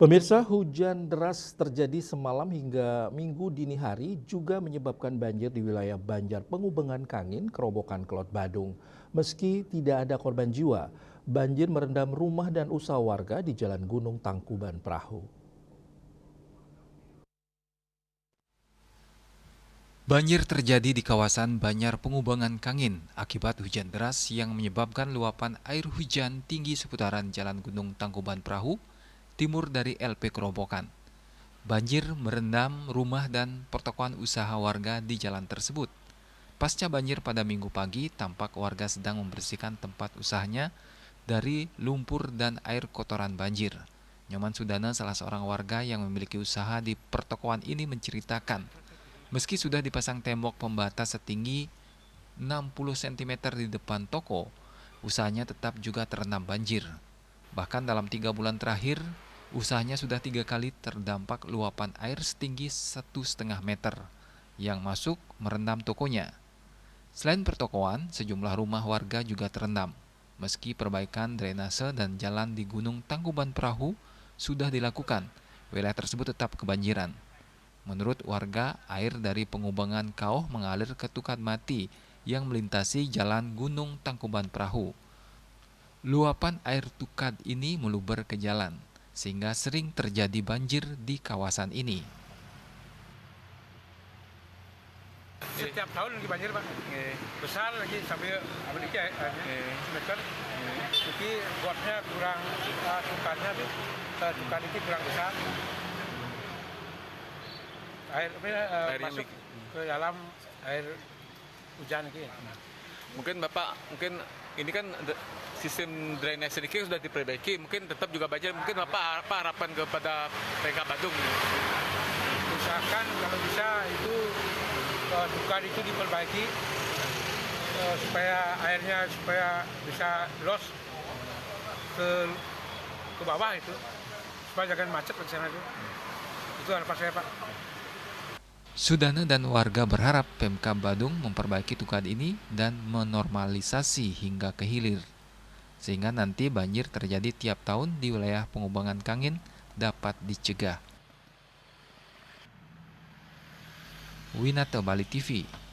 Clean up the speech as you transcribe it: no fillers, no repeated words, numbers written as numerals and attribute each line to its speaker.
Speaker 1: Pemirsa, hujan deras terjadi semalam hingga Minggu dini hari juga menyebabkan banjir di wilayah Banjar Pengubengan Kangin, Kerobokan Kelot Badung. Meski tidak ada korban jiwa, banjir merendam rumah dan usaha warga di Jalan Gunung Tangkuban Perahu.
Speaker 2: Banjir terjadi di kawasan Banjar Pengubengan Kangin akibat hujan deras yang menyebabkan luapan air hujan tinggi seputaran Jalan Gunung Tangkuban Perahu, timur dari LP Kerobokan. Banjir merendam rumah dan pertokoan usaha warga di jalan tersebut. Pasca banjir pada Minggu pagi, tampak warga sedang membersihkan tempat usahanya dari lumpur dan air kotoran banjir. Nyoman Sudana, salah seorang warga yang memiliki usaha di pertokoan ini menceritakan, meski sudah dipasang tembok pembatas setinggi 60 cm di depan toko, usahanya tetap juga terendam banjir. Bahkan dalam 3 bulan terakhir, usahanya sudah 3 kali terdampak luapan air setinggi 1,5 meter yang masuk merendam tokonya. Selain pertokoan, sejumlah rumah warga juga terendam. Meski perbaikan drainase dan jalan di Gunung Tangkuban Perahu sudah dilakukan, wilayah tersebut tetap kebanjiran. Menurut warga, air dari pengubangan Kauh mengalir ke Tukat Mati yang melintasi jalan Gunung Tangkuban Perahu. Luapan air Tukat ini meluber ke jalan, sehingga sering terjadi banjir di kawasan ini.
Speaker 3: Setiap tahun lagi banjir Pak, besar lagi sampai apalagi meter. Jadi buatnya kurang, tukatnya tuh tukat itu kurang besar. Air masuk ke dalam air hujan ini.
Speaker 4: Mungkin Bapak, ini kan sistem drainase ini sudah diperbaiki, mungkin tetap juga banjir. Mungkin Bapak apa harapan kepada PK Badung?
Speaker 3: Usahakan kalau bisa itu tukat itu diperbaiki supaya airnya bisa los ke bawah itu, supaya jangan macet di sana itu. Itu harapan saya Pak.
Speaker 2: Sudana dan warga berharap Pemkab Badung memperbaiki tukat ini dan menormalisasi hingga ke hilir, sehingga nanti banjir terjadi tiap tahun di wilayah Pengubengan Kangin dapat dicegah. Winata Bali TV.